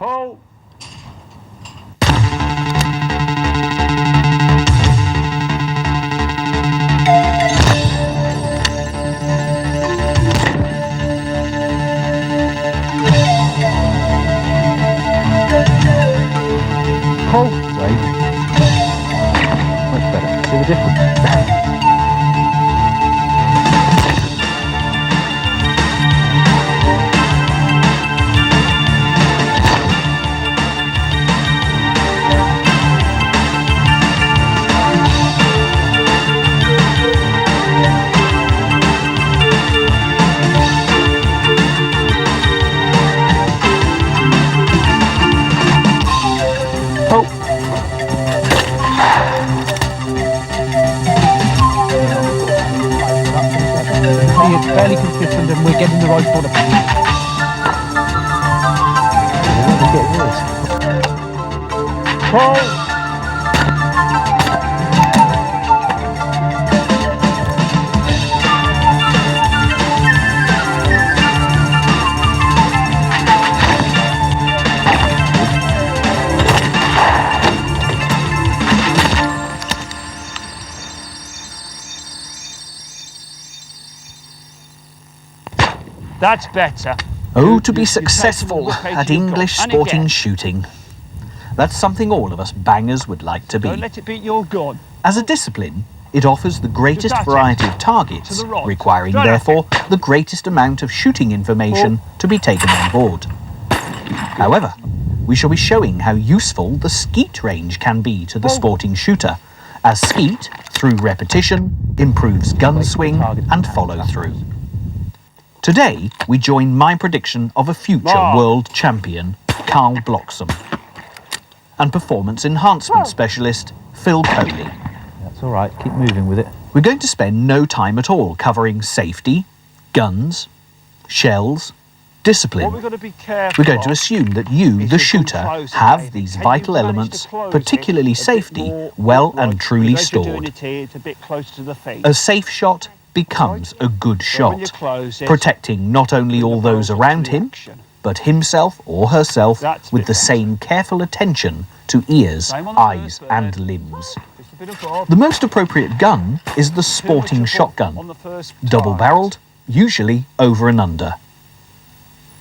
Pull. Pull. Wait. Much better. See the difference? It's fairly consistent and we're getting the right sort of... Pull! That's better. Oh, to be successful at English sporting shooting. That's something all of us bangers would like to be. Don't let it beat your gun. As a discipline, it offers the greatest variety of targets, right. requiring Straight therefore the greatest amount of shooting information to be taken on board. However, we shall be showing how useful the skeet range can be to the sporting shooter, as skeet, through repetition, improves gun swing and follow through. Today, we join my prediction of a future world champion, Carl Bloxham, and performance enhancement specialist, Phil Coley. That's all right, keep moving with it. We're going to spend no time at all covering safety, guns, shells, discipline. What we've got to be careful We're going to assume that you, the shooter, have these vital elements, particularly safety, well and truly stored. A safe shot becomes a good shot, protecting not only all those around him, but himself or herself with the same careful attention to ears, eyes and limbs. The most appropriate gun is the sporting shotgun, double-barreled, usually over and under.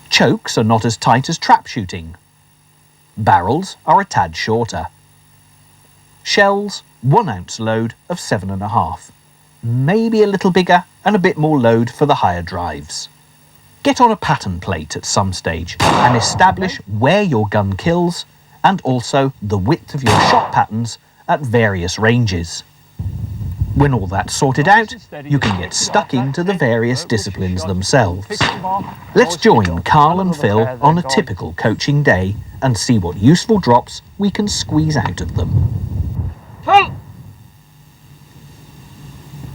Chokes are not as tight as trap shooting. Barrels are a tad shorter. Shells, 1 ounce load of 7.5. Maybe a little bigger and a bit more load for the higher drives. Get on a pattern plate at some stage and establish where your gun kills and also the width of your shot patterns at various ranges. When all that's sorted out, you can get stuck into the various disciplines themselves. Let's join Carl and Phil on a typical coaching day and see what useful drops we can squeeze out of them.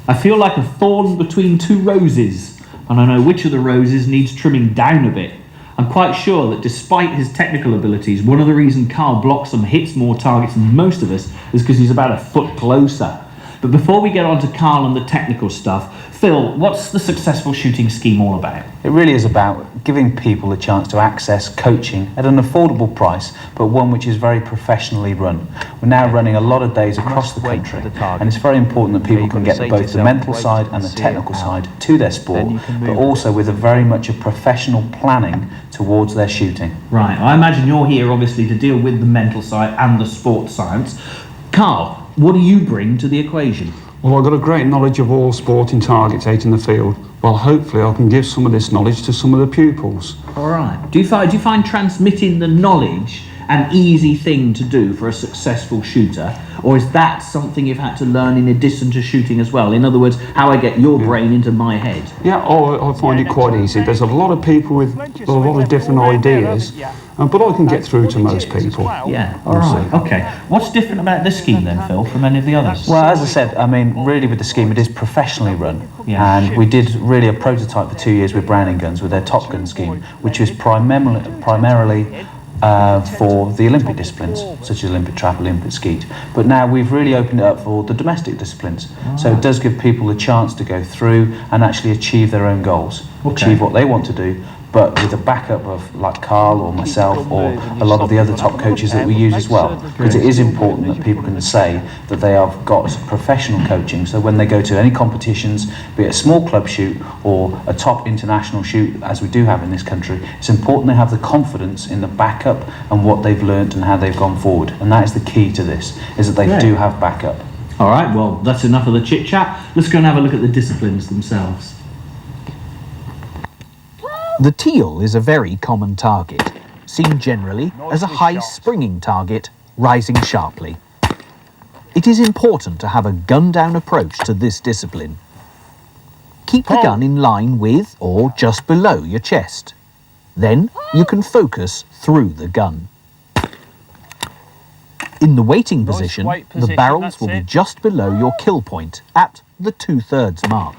I feel like a thorn between two roses, and I know which of the roses needs trimming down a bit. I'm quite sure that despite his technical abilities, one of the reasons Carl Bloxham hits more targets than most of us is because he's about a foot closer. But before we get on to Carl and the technical stuff, Phil, what's the successful shooting scheme all about? It really is about giving people a chance to access coaching at an affordable price, but one which is very professionally run. We're now running a lot of days across the country, and it's very important that people can get both the mental side and the technical side to their sport, but also with a very much a professional planning towards their shooting. Right, I imagine you're here obviously to deal with the mental side and the sports science. Carl, what do you bring to the equation? Well, I've got a great knowledge of all sporting targets out in the field. Well, hopefully I can give some of this knowledge to some of the pupils. All right. Do you find transmitting the knowledge an easy thing to do for a successful shooter, or is that something you've had to learn in addition to shooting as well? In other words, how I get your brain into my head? Yeah, I find it quite easy. There's a lot of people with a lot of different ideas, but I can get through to most people. Yeah, all right, okay. What's different about this scheme then, Phil, from any of the others? Well, as I said, I mean, really with the scheme, it is professionally run. Yeah. And we did really a prototype for 2 years with Browning Guns with their Top Gun scheme, which was primarily for the Olympic disciplines, such as Olympic trap, Olympic skeet. But now we've really opened it up for the domestic disciplines. So it does give people a chance to go through and actually achieve their own goals, achieve what they want to do, but with the backup of like Carl or myself or a lot of the other top coaches that we use as well, because it is important that people can say that they have got professional coaching, so when they go to any competitions, be it a small club shoot or a top international shoot as we do have in this country, it's important they have the confidence in the backup and what they've learnt and how they've gone forward, and that is the key to this, is that they do have backup. All right, well, that's enough of the chit chat. Let's go and have a look at the disciplines themselves. The teal is a very common target, seen generally as a high springing target, rising sharply. It is important to have a gun-down approach to this discipline. Keep the gun in line with or just below your chest. Then you can focus through the gun. In the waiting position, the barrels will be just below your kill point at the 2/3 mark.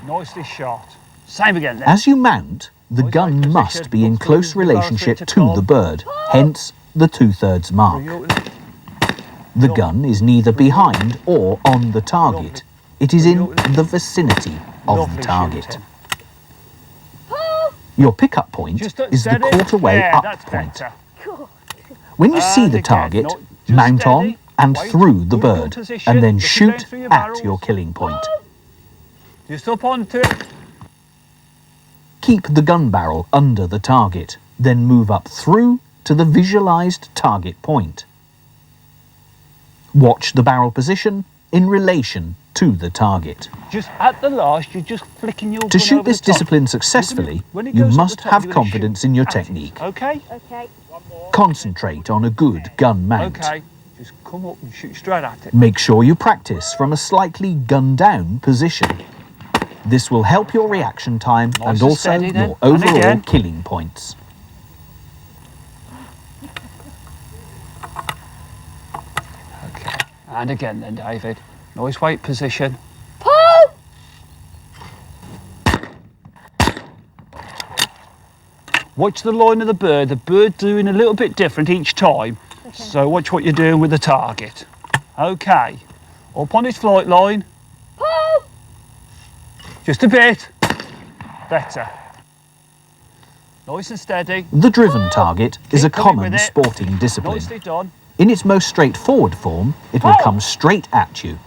Nicely shot. Same again then. As you mount, the gun must be in close relationship to the bird, hence the 2/3 mark. The gun is neither behind or on the target. It is in the vicinity of the target. Your pickup point is the quarter-way up point. When you see the target, mount on and through the bird, and then shoot at your killing point. Just up onto it. Keep the gun barrel under the target, then move up through to the visualized target point. Watch the barrel position in relation to the target. Just at the last, you're just flicking your gun To shoot over this the top. discipline successfully, When it you goes up must the top, have you're gonna confidence shoot in your at it. technique. Okay? Okay. Concentrate on a good gun mount. Okay. Just come up and shoot straight at it. Make sure you practice from a slightly gun-down position. This will help your reaction time Nice and and also steady then. your And overall again. killing points. Okay. And again then, David. Nice weight position. Watch the line of the bird. The bird doing a little bit different each time. Okay. So watch what you're doing with the target. Okay. Up on its flight line. Just a bit. Better. Nice and steady. The driven target is a Keep coming common with it. sporting discipline. Nicely done. In its most straightforward form, it will come straight at you.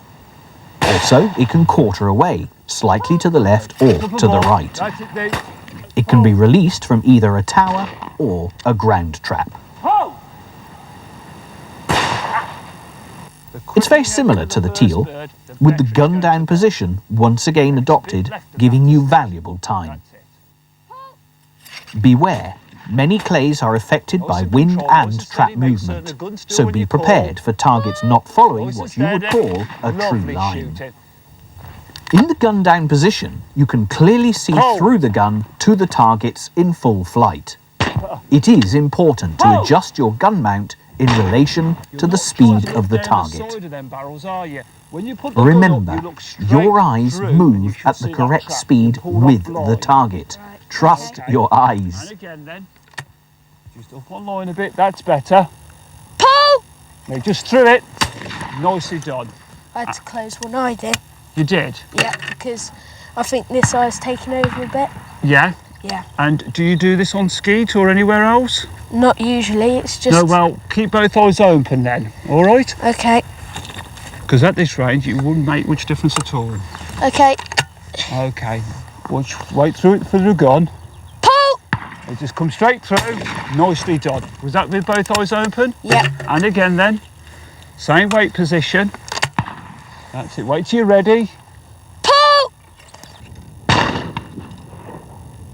Also, it can quarter away, slightly to the left or to the right. That's it then. It can be released from either a tower or a ground trap. It's very similar to the teal, with the gun down position once again adopted, giving you valuable time. Beware, many clays are affected by wind and trap movement, so be prepared for targets not following what you would call a true line. In the gun down position, you can clearly see through the gun to the targets in full flight. It is important to adjust your gun mount in relation to the speed of the target. Remember, your eyes move at the correct speed with the target. Trust your eyes. And again then, just up on line a bit, that's better. Pull! No, just through it. Nicely done. I had to close one eye, did. You did? Yeah, because I think this eye's taken over a bit. Yeah? Yeah. And do you do this on Skeet or anywhere else? Not usually, it's just... No, well, keep both eyes open then, all right? Okay. Because at this range, it wouldn't make much difference at all. Okay. Okay. Wait through it for the gun. Pull! It just comes straight through. Nicely done. Was that with both eyes open? Yeah. And again then. Same weight position. That's it. Wait till you're ready. Pull!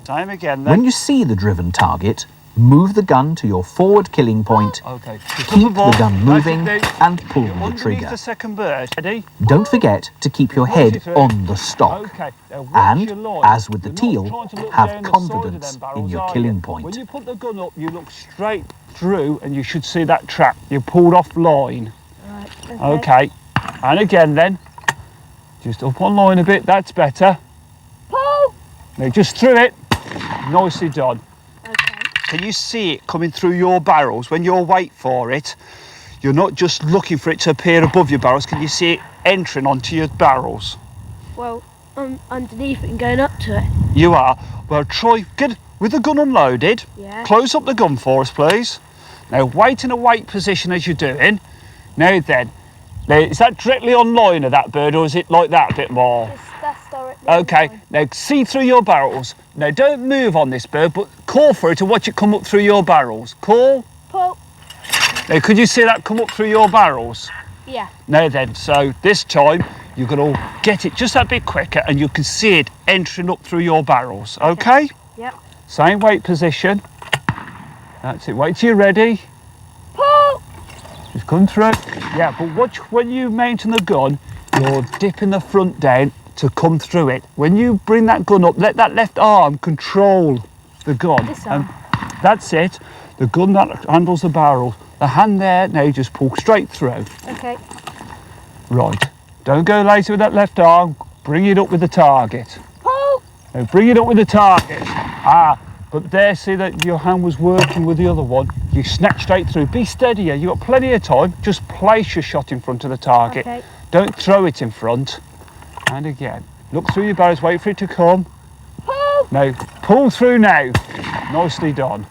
Same again then. When you see the driven target, move the gun to your forward killing point, Okay. keep the gun moving and pull the Underneath trigger. the second bird. Ready? Don't forget to keep your head on the stock. Okay. Now watch And, your line. as with the You're not teal, trying to look have down the side of confidence them barrels, in your are killing you? point. When you put the gun up, you look straight through and you should see that trap. You pulled off line. Right, Okay. And again then. Just up on line a bit, that's better. Pull! Now just through it. Nicely done. Okay. Can you see it coming through your barrels when you wait for it? You're not just looking for it to appear above your barrels. Can you see it entering onto your barrels? Well, I'm underneath it and going up to it. You are. Well, try. with the gun unloaded, Yeah. close up the gun for us, please. Now, wait in a wait position as you're doing. Now then, is that directly on line of that bird, or is it like that a bit more? That's directly. Okay, on now see through your barrels. Now, don't move on this bird, but call for it to watch it come up through your barrels. Call. Pull. Now, could you see that come up through your barrels? Yeah. Now then, so this time you're going to get it just that bit quicker and you can see it entering up through your barrels, okay? Yep. Same weight position. That's it, wait till you're ready. Pull. Just come through. Yeah, but watch when you mounting the gun, you're dipping the front down to come through it. When you bring that gun up, let that left arm control the gun. This arm. That's it. The gun that handles the barrel. The hand there, now you just pull straight through. Okay. Right. Don't go later with that left arm. Bring it up with the target. Pull. Now bring it up with the target. Ah, but there, see that your hand was working with the other one. You snap straight through. Be steadier. You've got plenty of time. Just place your shot in front of the target. Okay. Don't throw it in front. And again. Look through your barrels. Wait for it to come. Pull. Now, pull through now. Nicely done.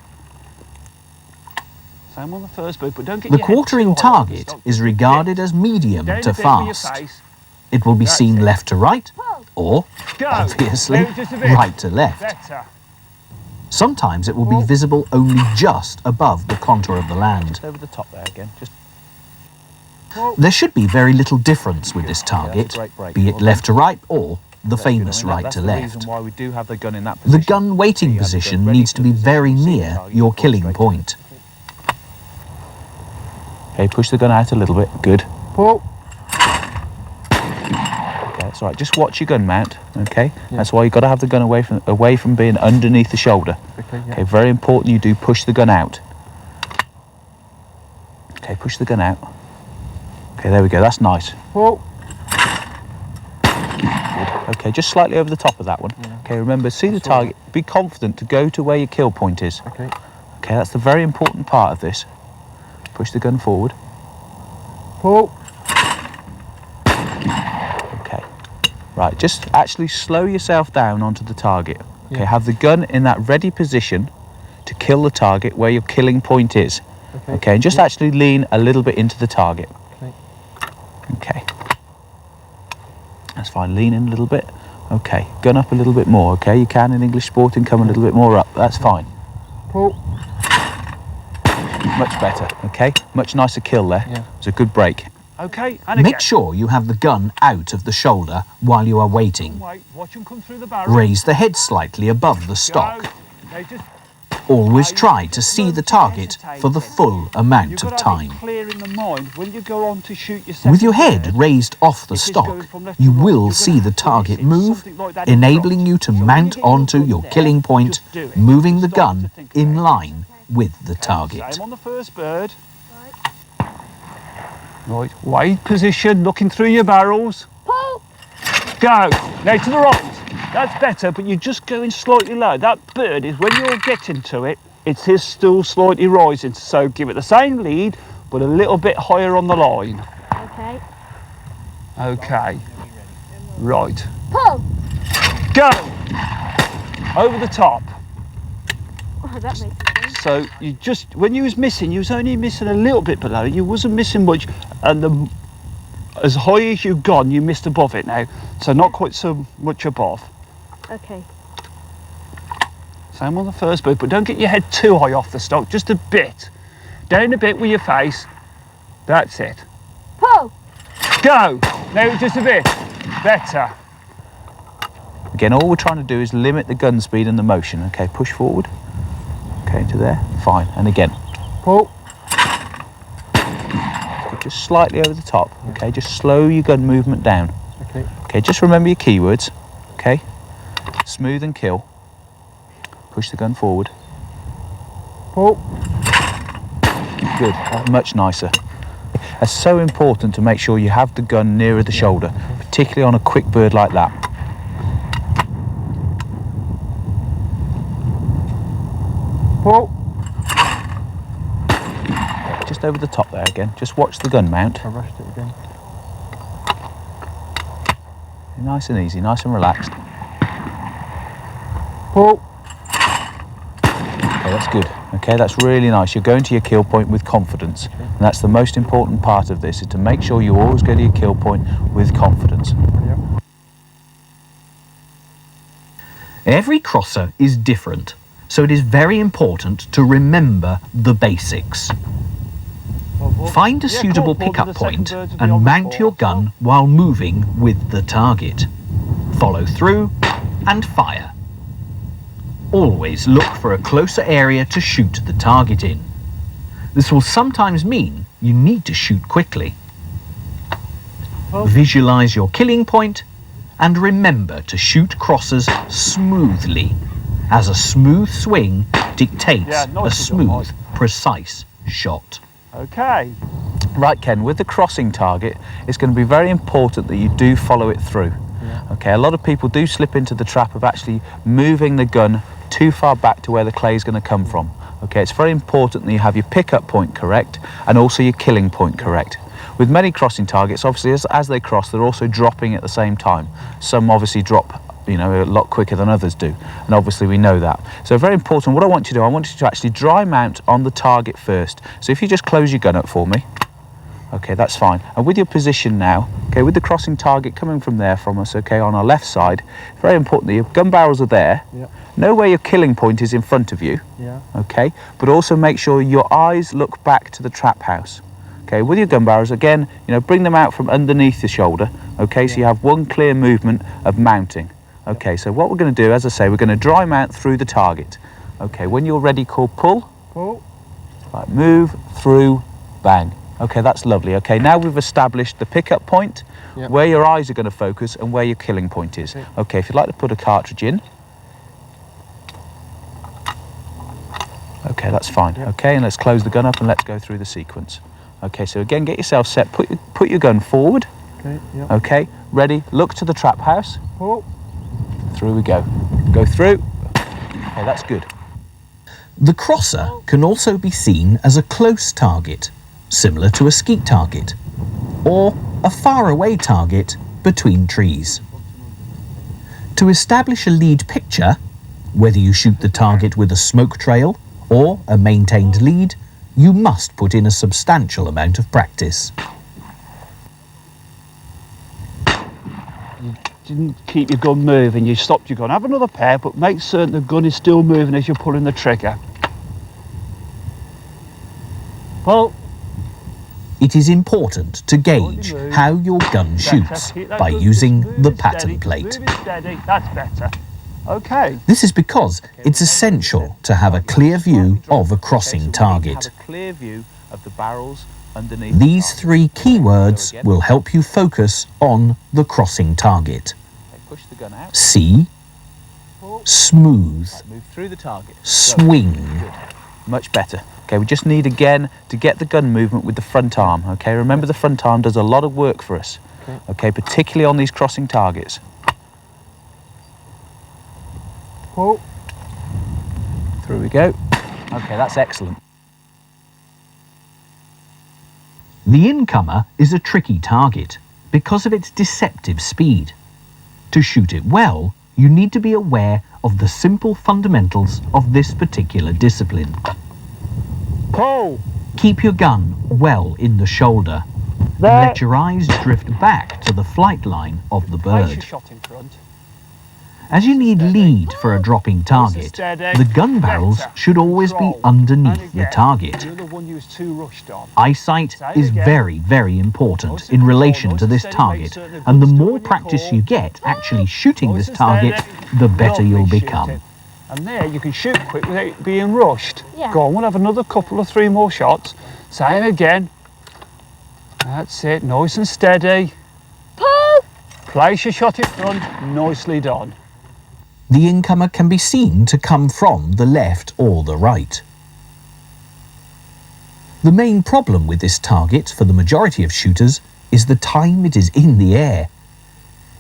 Same on the first bird, but don't get The your head quartering too high on the target stock. is regarded as medium Down a to bit with your fast. face. It will be That's seen it. left to right, or, Go. obviously, Now just a bit. right to left. Better. Sometimes it will be visible only just above the contour of the land. Over the top there again. Just There should be very little difference with this target, great break. be it Well left to right or the that's good. famous I mean, right that's to the left. reason why we do have the gun in that The position. gun waiting You have the gun position ready needs to be position, very you see the near target, your you pull killing straight point. Okay, push the gun out a little bit. Good. Pull. Okay, that's all right. Just watch your gun mount. Okay, that's why you've got to have the gun away from being underneath the shoulder. Okay, very important. You do push the gun out. Okay, push the gun out. Okay, there we go. That's nice. Pull. Okay, just slightly over the top of that one. Okay, remember, see the target. Be confident to go to where your kill point is. Okay. Okay, that's the very important part of this. Push the gun forward. Pull. Okay. Right, just actually slow yourself down onto the target. Okay, have the gun in that ready position to kill the target where your killing point is. Okay, and just actually lean a little bit into the target. Okay. That's fine, lean in a little bit. Okay, gun up a little bit more, okay? You can in English sporting, come a little bit more up, that's fine. Pull. Much better, okay? Much nicer kill there. It's a good break. Okay, and again. Make sure you have the gun out of the shoulder while you are waiting. Wait, watch them come through the barrel. Raise the head slightly above the stock. Go. Now just Always try to see the target for the full amount You've of got to have time. it clear in the mind when you go on to shoot your second With your head bird, raised off the it is stock, going from left to you right. will You're gonna see have the to target place it move, something like that in enabling front. you to So when you mount get your onto gun your there, killing point, just do it. moving the Stop to gun think in about it. line with the target. Same on the first bird. Right, wait position, looking through your barrels. Pull. Go. Now to the right. That's better, but you're just going slightly low. That bird is, when you're getting to it, it is still slightly rising. So give it the same lead, but a little bit higher on the line. Okay. Okay. Right. Pull. Go. Over the top. Oh, that makes sense. So you just, when you was missing, you was only missing a little bit below. You wasn't missing much, and as high as you've gone, you missed above it now. So not quite so much above. Okay. Same on the first bird, but don't get your head too high off the stock. Just a bit. Down a bit with your face. That's it. Pull. Go. Now just a bit. Better. Again, all we're trying to do is limit the gun speed and the motion. Okay, push forward. Okay, to there. Fine. And again. Pull. Just slightly over the top. Okay, just slow your gun movement down. Okay. Okay, just remember your keywords. Okay. Smooth and kill. Push the gun forward. Pull. Good. That's much nicer. It's so important to make sure you have the gun nearer the shoulder, particularly on a quick bird like that. Pull. Just over the top there again. Just watch the gun mount. I rushed it again. Nice and easy, nice and relaxed. Pull. Okay, that's good. Okay, that's really nice. You're going to your kill point with confidence. And that's the most important part of this, is to make sure you always go to your kill point with confidence. Every crosser is different, so it is very important to remember the basics. Find a suitable pickup point and mount your gun while moving with the target. Follow through and fire. Always look for a closer area to shoot the target in. This will sometimes mean you need to shoot quickly. Visualize your killing point and remember to shoot crossers smoothly, as a smooth swing dictates a smooth, precise shot. Okay. Right, Ken, with the crossing target, it's going to be very important that you do follow it through. Okay, a lot of people do slip into the trap of actually moving the gun too far back to where the clay is going to come from. Okay, it's very important that you have your pickup point correct and also your killing point correct. With many crossing targets, obviously, as they cross, they're also dropping at the same time. Some obviously drop, you know, a lot quicker than others do, and obviously we know that. So very important, what I want you to do, I want you to actually dry mount on the target first. So if you just close your gun up for me. Okay, that's fine. And with your position now, okay, with the crossing target coming from there from us, okay, on our left side, very important that your gun barrels are there. Know where your killing point is in front of you. Okay, but also make sure your eyes look back to the trap house. Okay, with your gun barrels, again, you know, bring them out from underneath the shoulder. Okay, so you have one clear movement of mounting. Okay, so what we're going to do, as I say, we're going to dry mount through the target. Okay, when you're ready, call pull. Right, move through, bang. Okay, that's lovely. Okay, now we've established the pickup point, where your eyes are going to focus and where your killing point is. Okay, if you'd like to put a cartridge in. Okay, that's fine. Okay, and let's close the gun up and let's go through the sequence. Okay, so again, get yourself set, put your gun forward. Okay, ready, look to the trap house. Through we go. Go through. Okay, that's good. The crosser can also be seen as a close target, similar to a skeet target, or a faraway target between trees. To establish a lead picture, whether you shoot the target with a smoke trail or a maintained lead, you must put in a substantial amount of practice. You didn't keep your gun moving, you stopped your gun. Have another pair, but make certain the gun is still moving as you're pulling the trigger. Well, it is important to gauge how your gun shoots by using the pattern plate. That's better. Okay. This is because it's essential to have a clear view of a crossing target. These three keywords will help you focus on the crossing target. See, smooth, swing. Much better. Okay, we just need again to get the gun movement with the front arm. Okay, remember the front arm does a lot of work for us. Okay, particularly on these crossing targets. Through we go. Okay, that's excellent. The incomer is a tricky target because of its deceptive speed. To shoot it well, you need to be aware of the simple fundamentals of this particular discipline. Pull. Keep your gun well in the shoulder and let your eyes drift back to the flight line of the bird. As you need lead for a dropping target, the gun barrels should always be underneath the target. Eyesight is very, very important in relation to this target, and the more practice you get actually shooting this target, the better you'll become. And there you can shoot quick without being rushed. Go on, we'll have another couple or three more shots. Same again. That's it, nice and steady. Pull! Place your shot in front, nicely done. The incomer can be seen to come from the left or the right. The main problem with this target for the majority of shooters is the time it is in the air.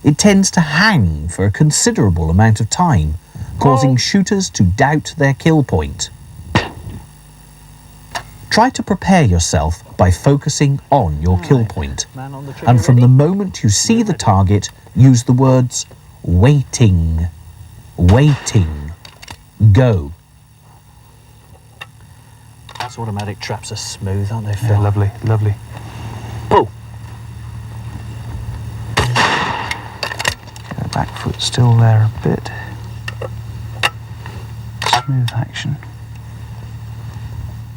It tends to hang for a considerable amount of time, causing shooters to doubt their kill point. Try to prepare yourself by focusing on your kill point, and from the moment you see the target, use the words waiting, waiting, go. Those automatic traps are smooth, aren't they, Phil? Yeah, lovely, lovely. Pull. Okay, back foot still there a bit. Smooth action.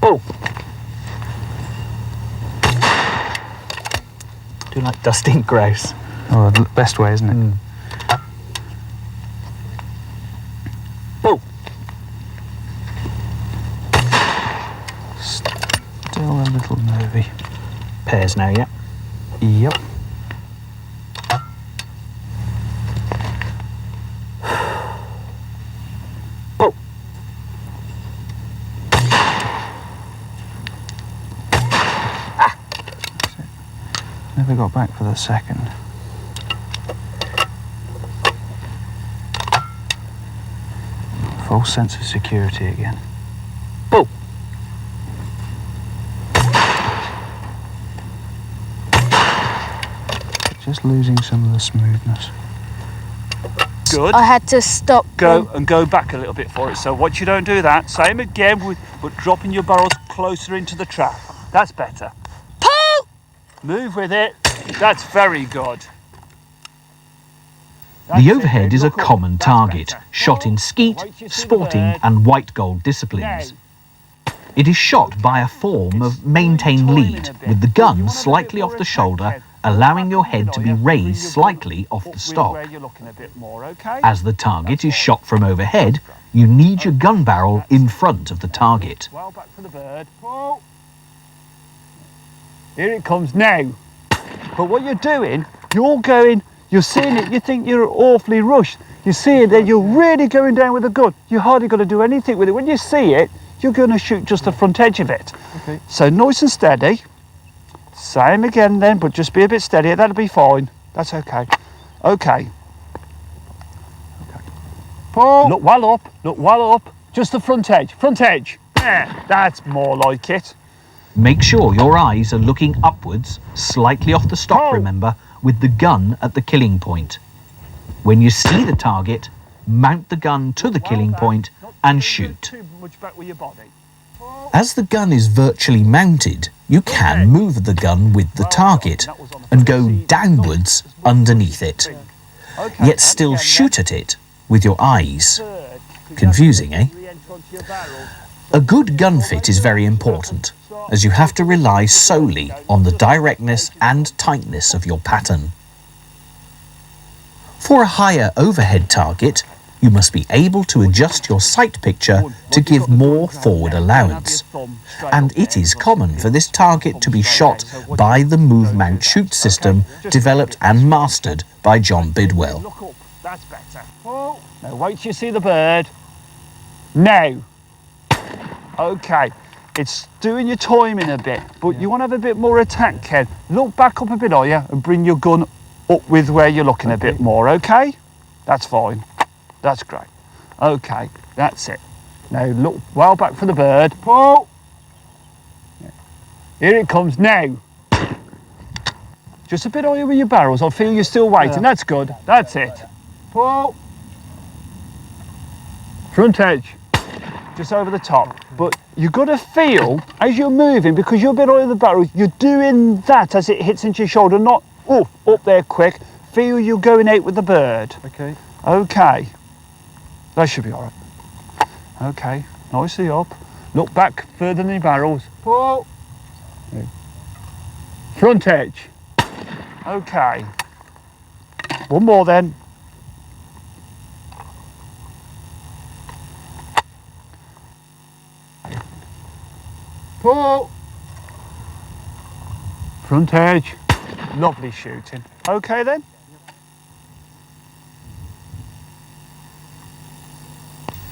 Pull. Do like dusting grouse. Oh, the best way, isn't it? Pull. Still a little nervy. Pairs now, yeah? Yep. Pull. Never got back for the second. False sense of security again. Pull. Just losing some of the smoothness. Good. I had to stop. Go back a little bit for it. So watch you don't do that. Same again, but dropping your barrels closer into the trap. That's better. Pull! Move with it. That's very good. The overhead is a common target, shot in skeet, sporting and white gold disciplines. It is shot by a form of maintained lead, with the gun slightly off the shoulder, allowing your head to be raised slightly off the stock. As the target is shot from overhead, you need your gun barrel in front of the target. Well back for the bird. Pull. Here it comes now. But what you're doing, you're seeing it, you think you're awfully rushed. You see it, then you're really going down with the gun. You're hardly going to do anything with it. When you see it, you're going to shoot just the front edge of it. Okay. So nice and steady. Same again then, but just be a bit steadier. That'll be fine. That's okay. Okay. Pull. Look well up. Just the front edge. Front edge. There. That's more like it. Make sure your eyes are looking upwards, slightly off the stock, remember, with the gun at the killing point. When you see the target, mount the gun to the killing point and shoot. Too much back with your body. As the gun is virtually mounted, you can move the gun with the target and go downwards underneath it, yet still shoot at it with your eyes. Confusing, eh? A good gun fit is very important, as you have to rely solely on the directness and tightness of your pattern. For a higher overhead target, you must be able to adjust your sight picture to give more forward allowance, and it is common for this target to be shot by the Move Mount Shoot system developed and mastered by John Bidwell. Look up. That's better. Now wait till you see the bird. Now. Okay. It's doing your timing a bit, but you want to have a bit more attack, Ken. Look back up a bit, are you, and bring your gun up with where you're looking a bit more, okay? That's fine. That's great. Okay, that's it. Now look well back for the bird. Pull. Here it comes now. Just a bit higher with your barrels. I feel you're still waiting. That's good. That's it. Pull. Front edge. Just over the top. But you've got to feel, as you're moving, because you're a bit higher the barrel, you're doing that as it hits into your shoulder, not up there quick. Feel you're going out with the bird. Okay. Okay. That should be all right. Okay. Nicely up. Look back further than your barrels. Pull. Front edge. Okay. One more then. Pull. Front edge. Lovely shooting. Okay then.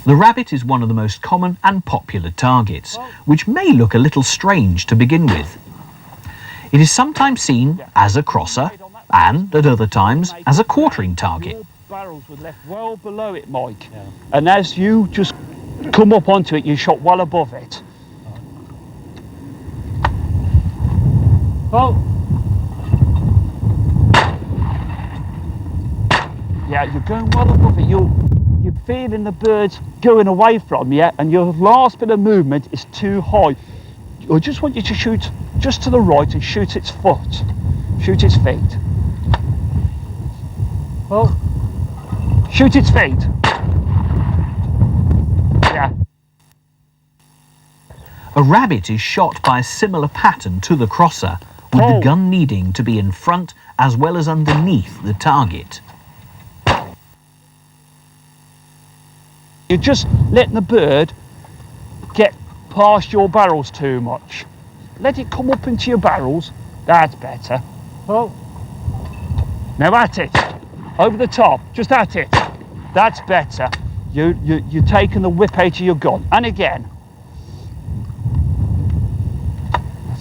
The rabbit is one of the most common and popular targets, which may look a little strange to begin with. It is sometimes seen as a crosser and, at other times, as a quartering target. Your barrels were left well below it, Mike. Yeah. And as you just come up onto it, you shot well above it. Oh. Yeah, you're going well above it. You're feeling the birds going away from you, and your last bit of movement is too high. I just want you to shoot just to the right and shoot its foot. Shoot its feet. Well, shoot its feet. Yeah. A rabbit is shot by a similar pattern to the crosser, with the gun needing to be in front as well as underneath the target. You're just letting the bird get past your barrels too much. Let it come up into your barrels. That's better. well, Now at it. Over the top. Just at it. That's better. You're taking the whip out of your gun. And again.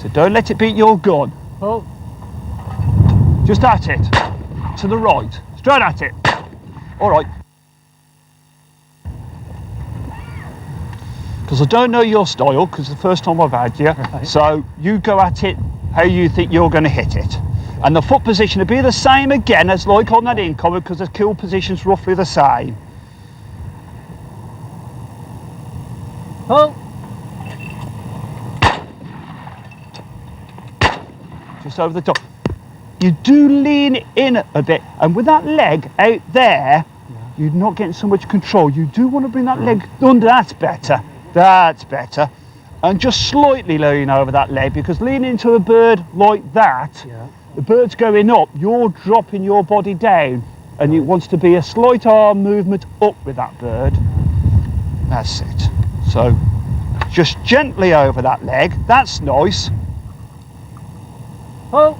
So don't let it beat your gun. well, Just at it. To the right. Straight at it. All right. Because I don't know your style, because it's the first time I've had you. Right. So you go at it how you think you're going to hit it. And the foot position will be the same again as like on that incoming, because the kill position's roughly the same. well, Just over the top. You do lean in a bit, and with that leg out there, you're not getting so much control. You do want to bring that leg under. That's better. That's better. And just slightly lean over that leg, because leaning into a bird like that, the bird's going up, you're dropping your body down, and it wants to be a slight arm movement up with that bird. That's it. So just gently over that leg. That's nice. well,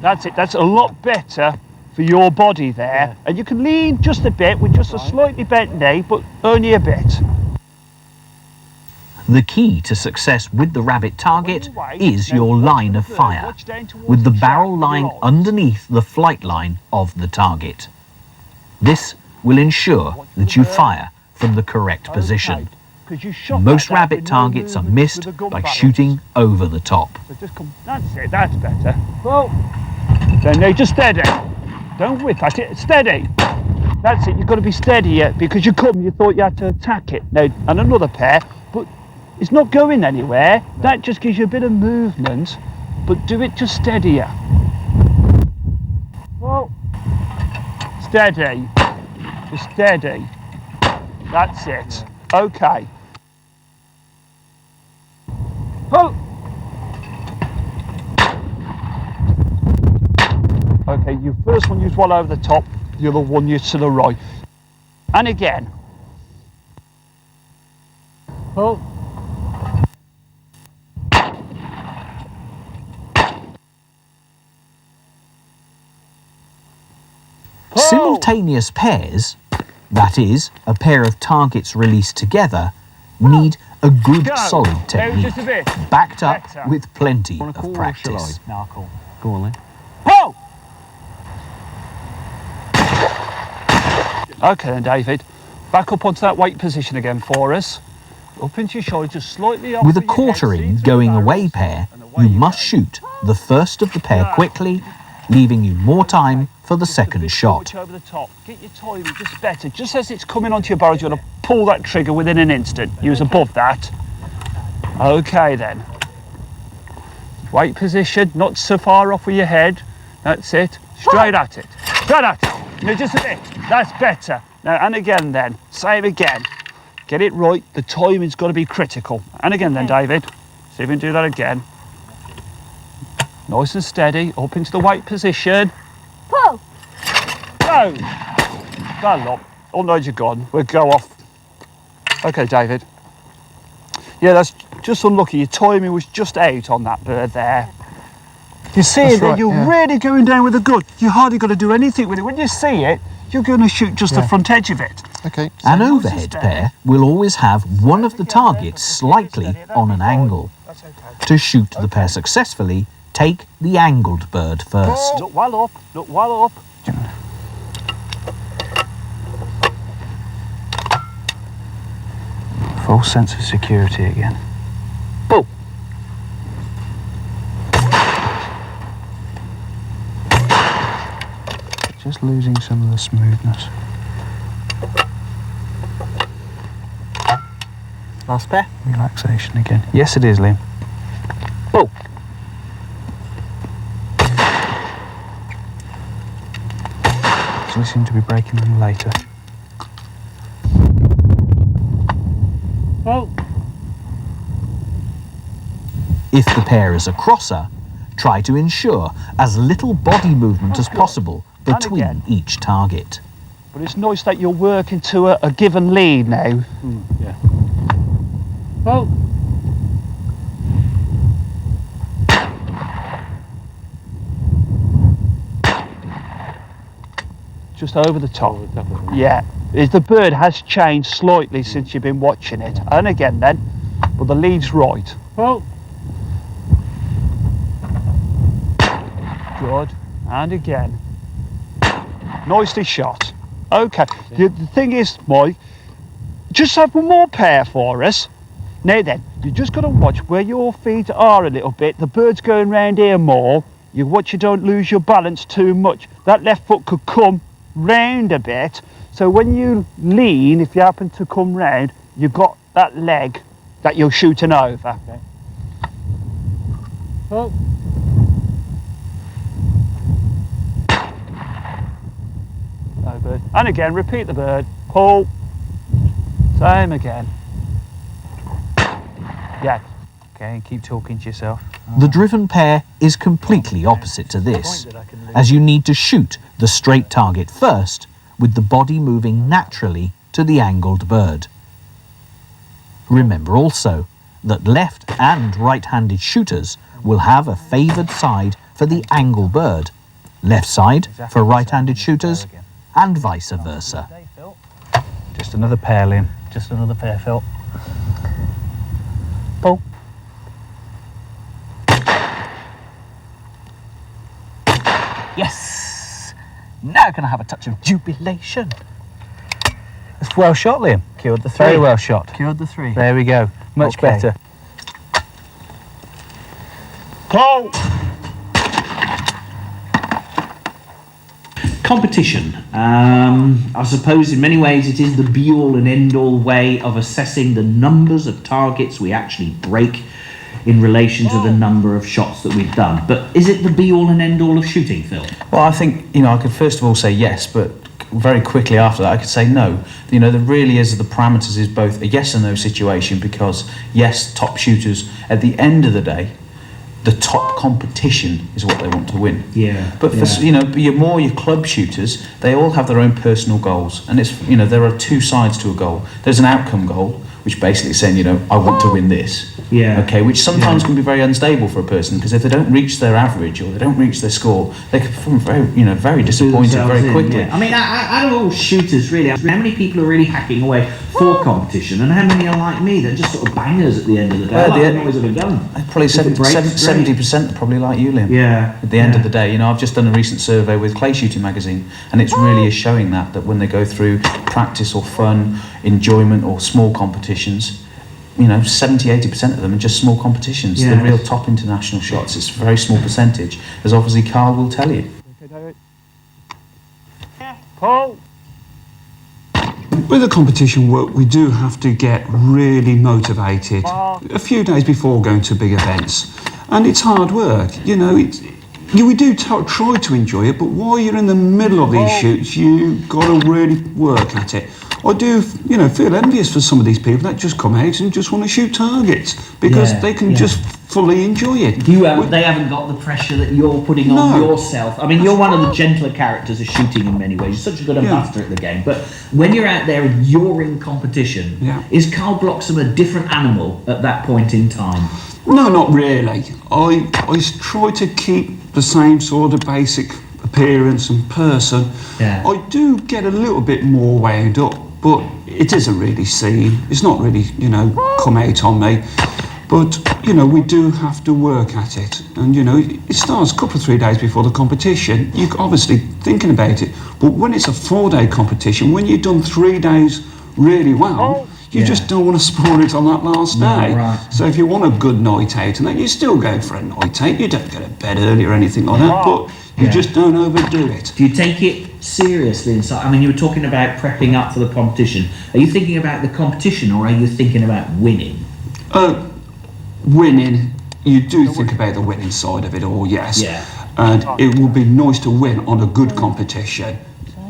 That's it. That's a lot better for your body there. And you can lean just a bit with just a slightly bent knee, but only a bit. The key to success with the rabbit target is your line of fire, with the barrel lying underneath the flight line of the target. This will ensure that you fire from the correct position. Most rabbit targets are missed by shooting over the top. So just come. That's it. That's better. well, Then no, just steady. Don't whip at it. Steady. That's it. You've got to be steady yet, because you thought you had to attack it. Now, and another pair, but it's not going anywhere. That just gives you a bit of movement, but do it just steadier. well, Steady. Just steady. That's it. Okay. well, Okay, you first one used one over the top, the other one used to the right. And again. well, Simultaneous pairs, that is, a pair of targets released together, need a good Go. solid There, technique, just a bit. backed up Better. with plenty Want to of call practice. or shall I? No, cool. Go on then. Pull! Okay then, David. Back up onto that weight position again for us. Up into your shoulder, just slightly off With a your head, quartering into the going barrels, away pair, and away you you must go. shoot the first of the pair quickly, leaving you more time for the Just a second bit shot. over the top. Get your timing just better. Just as it's coming onto your barrels, you want to pull that trigger within an instant. You was above that. Okay then. Weight position, not so far off with your head. That's it. Straight at it. Straight at it. No, just a bit. That's better. Now, and again then. Same again. Get it right. The timing's got to be critical. And again then, David. See if you can do that again. Nice and steady. Up into the weight position. Pull. Go! Stand up. All knows you're gone. We'll go off. Okay, David. Yeah, that's just unlucky. Your timing was just out on that bird there. You see it there, you're really going down with the gun. You hardly got to do anything with it. When you see it, you're going to shoot just the front edge of it. Okay. An overhead pair will always have one of the targets slightly on an angle. That's okay. To shoot the pair successfully, take the angled bird first. Look well up. Look well up. False sense of security again. Pull. Just losing some of the smoothness. Last pair. Relaxation again. Yes, it is, Liam. Pull. So we seem to be breaking them later. Oh. If the pair is a crosser, try to ensure as little body movement as possible between each target. But it's nice that you're working to a given lead now. Yeah. Well. Just over the top. Yeah. The bird has changed slightly since you've been watching it. And again then, but the lead's right. Well. Good. And again. Nicely shot. Okay. The thing is, Mike, just have one more pair for us. Now then, you just got to watch where your feet are a little bit. The bird's going round here more. You watch you don't lose your balance too much. That left foot could come round a bit. So when you lean, if you happen to come round, you've got that leg that you're shooting over. Okay. Oh. No bird. And again, repeat the bird. Pull. Same again. Yeah. Okay, keep talking to yourself. The driven pair is completely opposite to this, as you need to shoot the straight target first, with the body moving naturally to the angled bird. Remember also that left and right-handed shooters will have a favoured side for the angle bird, left side for right-handed shooters, and vice versa. Just another pair, Liam. Just another pair, Phil. Pull. Yes! Now can I have a touch of jubilation? It's well shot, Liam. Cured the three. Very well shot. Cured the three. There we go. Much better. Pull! Competition. I suppose in many ways it is the be-all and end-all way of assessing the numbers of targets we actually break in relation to the number of shots that we've done. But is it the be-all and end-all of shooting, Phil? Well, I think, I could first of all say yes, but very quickly after that I could say no. There really is, the parameters is both a yes and no situation, because yes, top shooters, at the end of the day, the top competition is what they want to win. Yeah. But for your club shooters, they all have their own personal goals, and it's there are two sides to a goal. There's an outcome goal, which basically is saying I want to win this. Yeah. Okay, which sometimes can be very unstable for a person, because if they don't reach their average or they don't reach their score, they can become very disappointed very quickly. Yeah. I mean, out of all shooters, really, how many people are really hacking away for competition, and how many are like me that just sort of bangers at the end of the day? Always have a gun. Probably 70% are probably like you, Liam. Yeah. At the end of the day, I've just done a recent survey with Clay Shooting Magazine, and it's really is showing that when they go through practice or fun, enjoyment or small competitions, 70-80% of them are just small competitions. Yes. The real top international shots, it's a very small percentage, as obviously Carl will tell you. Pull. With the competition work, we do have to get really motivated a few days before going to big events, and it's hard work. We do try to enjoy it, but while you're in the middle of these shoots, you've got to really work at it. I do, feel envious for some of these people that just come out and just want to shoot targets, because they can just fully enjoy it. They haven't got the pressure that you're putting on yourself. I mean, you're one of the gentler characters of shooting in many ways. You're such a good ambassador at the game. But when you're out there and you're in competition, is Carl Bloxham a different animal at that point in time? No, not really. I try to keep the same sort of basic appearance and person. Yeah. I do get a little bit more wound up, but it isn't really seen. It's not really, come out on me. But, we do have to work at it. And, it starts a couple of 3 days before the competition. You're obviously thinking about it. But when it's a 4-day competition, when you've done 3 days really well, you just don't want to spoil it on that last day. Right. So if you want a good night out, and then you still go for a night out, you don't go to bed early or anything like that, but you just don't overdo it. Do you take it seriously inside? I mean, you were talking about prepping up for the competition. Are you thinking about the competition, or are you thinking about winning? Winning, you do think about the winning side of it all, yes. Yeah. And it would be nice to win on a good competition.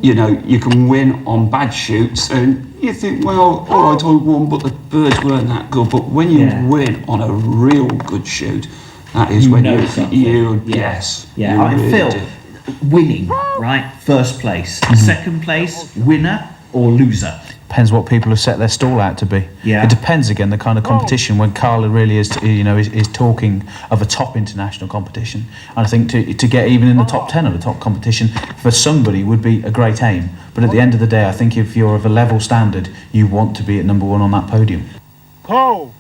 You know, you can win on bad shoots and you think, well, all right, I won, but the birds weren't that good. But when you win on a real good shoot, that is when you yes. Yeah, I really Phil, do. winning, right? First place. Second place, winner or loser? Depends what people have set their stall out to be. Yeah. It depends again the kind of competition. When Carla really is, is talking of a top international competition, and I think to get even in the top 10 of the top competition for somebody would be a great aim. But at the end of the day, I think if you're of a level standard, you want to be at number one on that podium. Paul.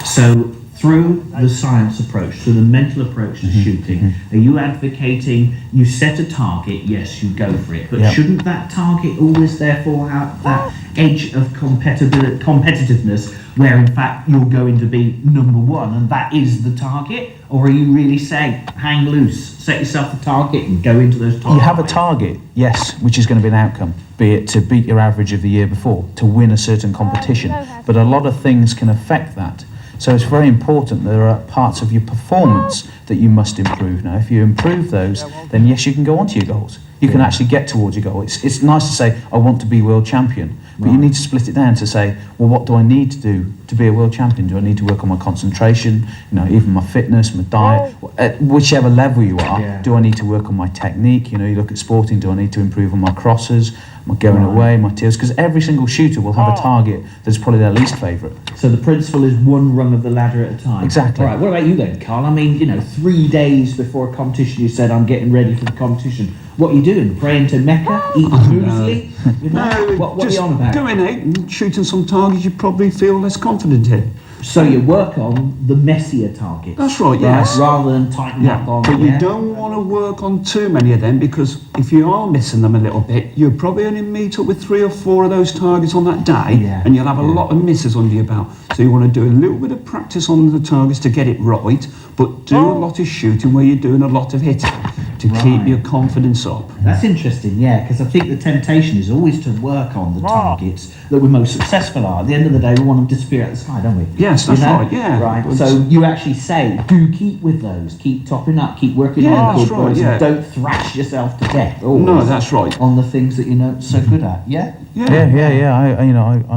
So through the science approach, through the mental approach to shooting, are you advocating you set a target, yes, you go for it, but shouldn't that target always therefore have that edge of competitiveness where in fact you're going to be number one and that is the target? Or are you really saying hang loose, set yourself a target and go into those targets? You have a target, yes, which is going to be an outcome, be it to beat your average of the year before, to win a certain competition, but a lot of things can affect that. So it's very important there are parts of your performance that you must improve. Now, if you improve those, then yes, you can go on to your goals. You can actually get towards your goal. It's nice to say, I want to be world champion, but you need to split it down to say, well, what do I need to do to be a world champion? Do I need to work on my concentration, even my fitness, my diet, at whichever level you are? Do I need to work on my technique? You look at sporting, do I need to improve on my crosses, my going away, my tears? Because every single shooter will have a target that's probably their least favourite. So the principle is one rung of the ladder at a time. Exactly. All right, what about you then, Carl? I mean, 3 days before a competition you said, I'm getting ready for the competition. What are you doing? Praying to Mecca? Eating muesli? What are you on about? Going out and shooting some targets you probably feel less confident in. So you work on the messier targets. That's right, yes. Rather than tighten up on... But you don't want to work on too many of them, because if you are missing them a little bit, you'll probably only meet up with 3 or 4 of those targets on that day, and you'll have a lot of misses under your belt. So you want to do a little bit of practice on the targets to get it right, but do a lot of shooting where you're doing a lot of hitting to keep your confidence up. That's interesting, because I think the temptation is always to work on the targets that we're most successful at. At the end of the day, we want them to disappear out the sky, don't we? Yes, that's right, yeah. Right, so you actually say, do keep with those, keep topping up, keep working on the good points, and don't thrash yourself to death. No, that's right. On the things that you're so good at, yeah? I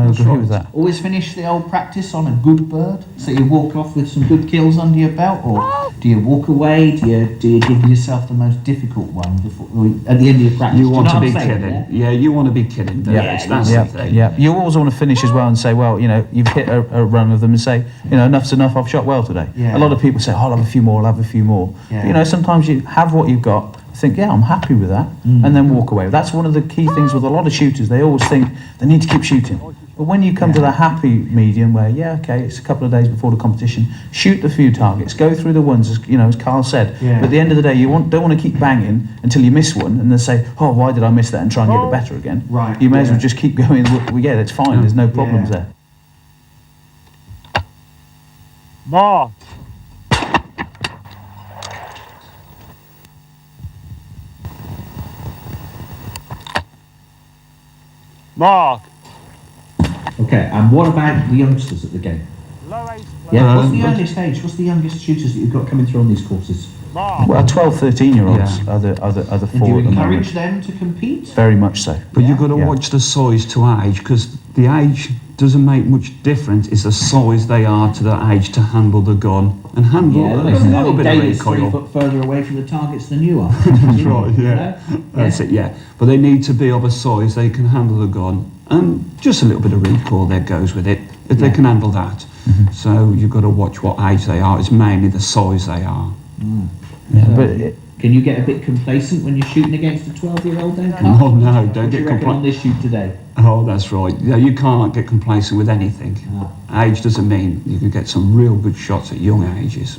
agree with that. Always finish the old practice on a good bird, so you walk off with some good kills under your belt, or do you walk away? Do you give yourself the most difficult one at the end of your practice? You want to be kidding. Yeah, you want to be kidding. That's the thing. Yeah, you always want to finish as well and say, well, you've hit a run of them and say, enough's enough, I've shot well today. Yeah. A lot of people say, I'll have a few more, Yeah. But, sometimes you have what you've got, think, I'm happy with that, and then walk away. That's one of the key things with a lot of shooters. They always think they need to keep shooting. But when you come to the happy medium where, it's a couple of days before the competition, shoot a few targets, go through the ones, as Carl said. But at the end of the day, you don't want to keep banging until you miss one and then say, oh, why did I miss that, and try and get it better again. Right. You may as well just keep going. It's fine. There's no problems there. Mark. Mark. Okay, and what about the youngsters at the game? Yeah, what's the youngest age? What's the youngest shooters that you've got coming through on these courses? Well, 12, 13-year-olds are the And do 4 you at the moment. encourage them to compete? Very much so. But you've got to watch the size to age, because the age doesn't make much difference. It's the size they are to the age to handle the gun and handle a little bit of David's 3 recoil. foot further away from the targets than you are. That's right, That's it, But they need to be of a size they can handle the gun, and just a little bit of recoil that goes with it, if they can handle that. So you've got to watch what age they are. It's mainly the size they are. But can you get a bit complacent when you're shooting against a 12-year-old then? Oh no, don't get on complacent. this shoot today? Oh, that's right. Yeah, you can't get complacent with anything. Age doesn't mean you can get some real good shots at young ages.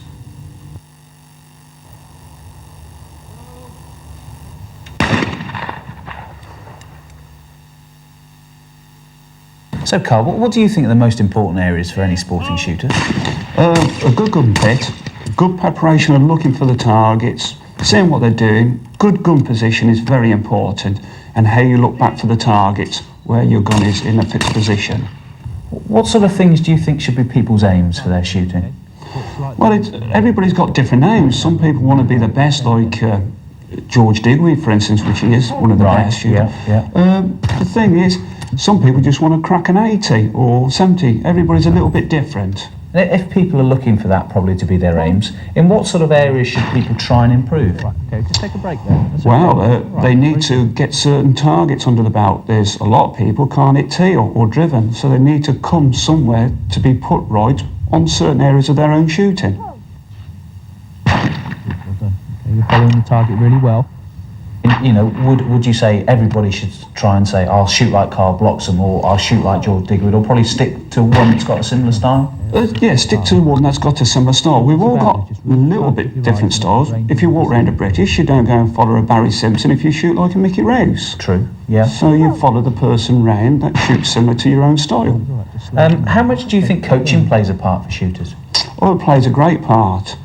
So, Carl, what do you think are the most important areas for any sporting shooter? A good gun pit, good preparation of looking for the targets, seeing what they're doing. Good gun position is very important, and how you look back for the target, where your gun is in a fixed position. What sort of things do you think should be people's aims for their shooting? Well, everybody's got different aims. Some people want to be the best, like George Digweed, for instance, which he is one of the best. The thing is, some people just want to crack an 80 or 70. Everybody's a little bit different. If people are looking for that probably to be their aims, in what sort of areas should people try and improve? Right, okay, just take a break there. They need to get certain targets under the belt. There's a lot of people can't hit tee or driven, so they need to come somewhere to be put right on certain areas of their own shooting. Well done. Okay, you're following the target really well. You know, would you say everybody should try and say, I'll shoot like Carl Bloxham or I'll shoot like George Digweed, or probably stick to one that's got a similar style? Yeah, stick to one that's got a similar style. We've all got a little bit different styles. If you walk around a British, you don't go and follow a Barry Simpson if you shoot like a Mickey Rouse. True, yeah. So you follow the person round that shoots similar to your own style. How much do you think coaching plays a part for shooters? Oh, it plays a great part.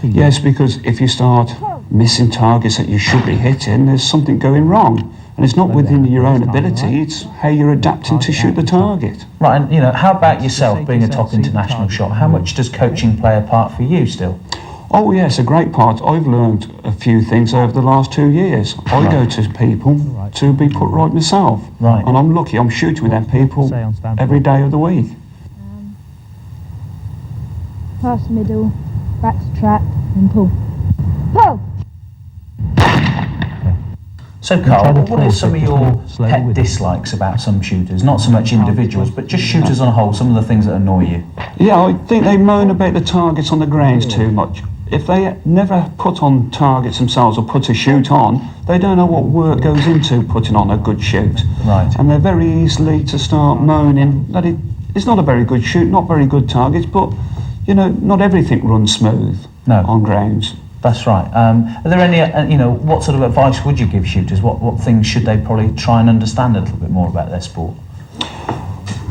Yes, because if you start missing targets that you should be hitting, there's something going wrong. And it's not within your own ability, it's how you're adapting to shoot the target. Right, and you know, how about yourself being a top international shot? How much does coaching play a part for you still? Oh yes, a great part. I've learned a few things over the last 2 years. I go to people to be put right myself. Right. And I'm lucky, I'm shooting with them people every day of the week. Pass middle, back to trap, and pull. Pull! So Carl, what are some of your pet dislikes about some shooters? Not so much individuals, but just shooters on a whole, some of the things that annoy you. Yeah, I think they moan about the targets on the grounds too much. If they never put on targets themselves or put a shoot on, they don't know what work goes into putting on a good shoot. Right. And they're very easily to start moaning that it's not a very good shoot, not very good targets, but you know, not everything runs smooth on grounds. That's right. Are there any, you know, what sort of advice would you give shooters? What things should they probably try and understand a little bit more about their sport?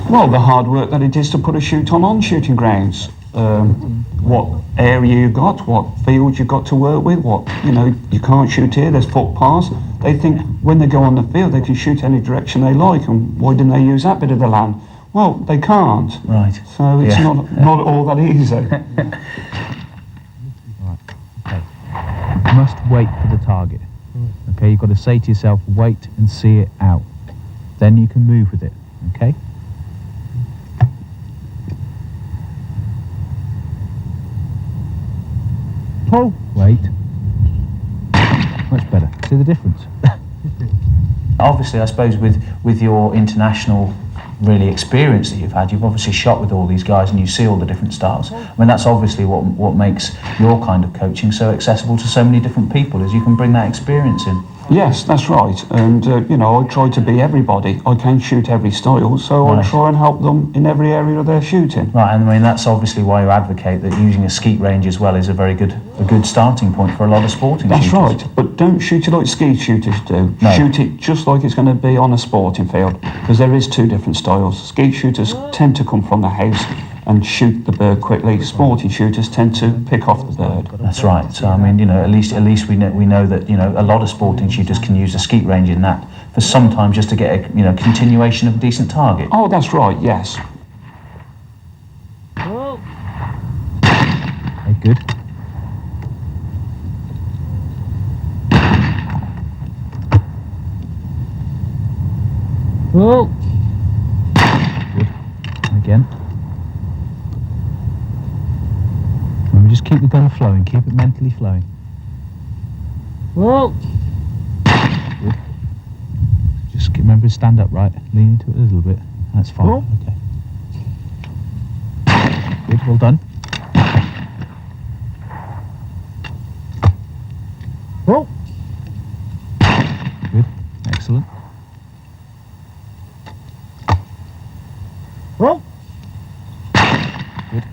Well, the hard work that it is to put a shoot on shooting grounds. What area you got, what field you got to work with, what, you know, you can't shoot here, there's footpaths. They think when they go on the field they can shoot any direction they like, and why didn't they use that bit of the land? Well, they can't. Right. So it's not all that easy. You must wait for the target. Okay, you've got to say to yourself, wait and see it out. Then you can move with it, okay? Pull. Wait. Much better. See the difference? Obviously, I suppose with your international really experience that you've had, you've obviously shot with all these guys and you see all the different styles. I mean, that's obviously what makes your kind of coaching so accessible to so many different people, is you can bring that experience in. Yes, that's right. And, you know, I try to be everybody. I can shoot every style, so I try and help them in every area of their shooting. Right, and I mean, that's obviously why you advocate that using a skeet range as well is a very good starting point for a lot of sporting shooters. That's right, but don't shoot it like skeet shooters do. No. Shoot it just like it's going to be on a sporting field, because there is two different styles. Skeet shooters tend to come from the house and shoot the bird quickly. Sporting shooters tend to pick off the bird. That's right. So I mean, you know, at least we know that, you know, a lot of sporting shooters can use a skeet range in that for sometimes just to get a, you know, continuation of a decent target. Oh, that's right. Yes. Okay, good. Whoa. Good. Again. Remember, just keep the gun flowing, keep it mentally flowing. Whoa! Good. Just remember to stand upright, lean into it a little bit. That's fine. Whoa. Okay. Good, well done. Whoa! Good, excellent. Whoa! Good.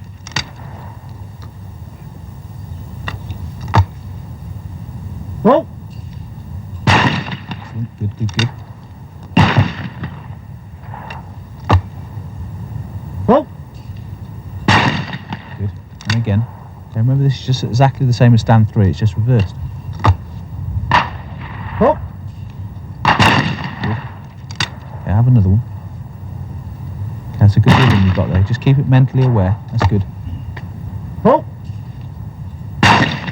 Whoa! Excellent. Good, good, good. Whoa! Good. And again. Okay, remember, this is just exactly the same as stand 3, it's just reversed. have another one. That's a good rhythm you've got there. Just keep it mentally aware. That's good. Oh.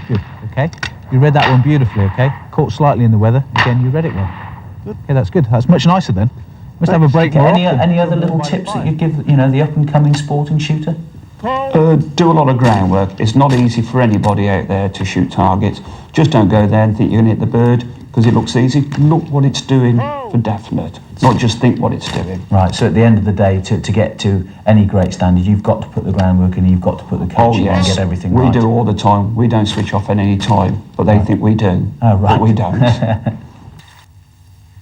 Good, okay. You read that one beautifully, okay? Caught slightly in the weather. Again, you read it well. Good. Okay, that's good. That's much nicer then. Must have a break more often. Any other little tips that you'd give, you know, the up-and-coming sporting shooter? Do a lot of groundwork. It's not easy for anybody out there to shoot targets. Just don't go there and think you're going to hit the bird because it looks easy. Look what it's doing for definite, not just think what it's doing. Right, so at the end of the day, to get to any great standard, you've got to put the groundwork in, you've got to put the coaching in and get everything right. We do all the time. We don't switch off at any time, but they think we do. Oh, right. But we don't.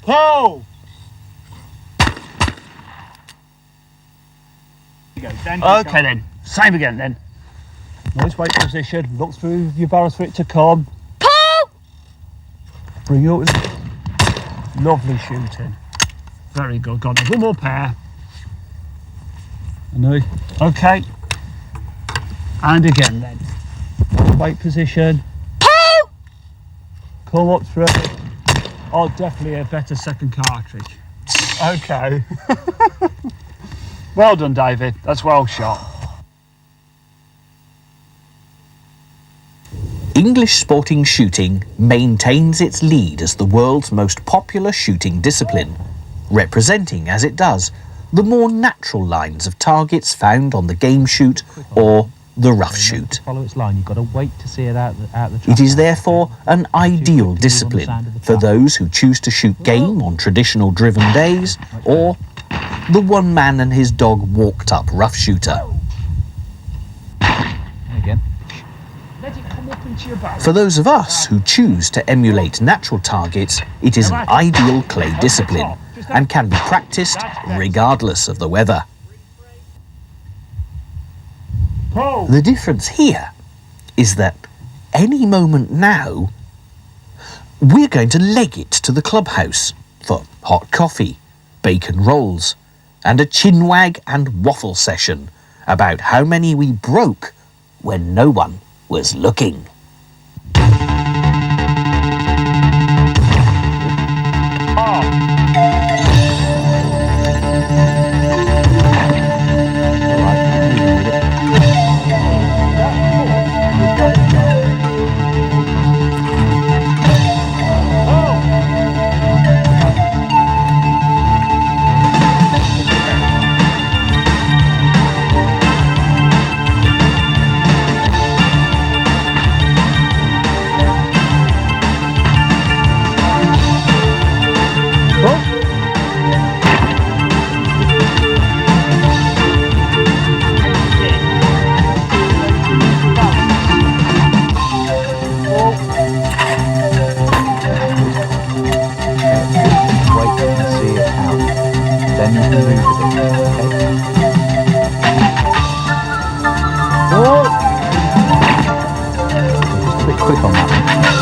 Pull! Okay then, same again then. Nice weight position, look through your barrels for it to come. Pull! Bring it up. Lovely shooting. Very good, got it. One more pair. Okay. And again then. Weight position. Pull! Come up through. Oh, definitely a better second cartridge. Okay. Well done, David. That's well shot. English sporting shooting maintains its lead as the world's most popular shooting discipline, representing, as it does, the more natural lines of targets found on the game shoot or the rough shoot. Follow its line. You've got to wait to see it out the track. It is therefore an ideal discipline for those who choose to shoot game on traditional driven days or the one man and his dog walked up rough shooter. Again. For those of us who choose to emulate natural targets, it is an ideal clay discipline and can be practiced regardless of the weather. The difference here is that any moment now, we're going to leg it to the clubhouse for hot coffee, bacon rolls, and a chinwag and waffle session about how many we broke when no one was looking. Quick on that.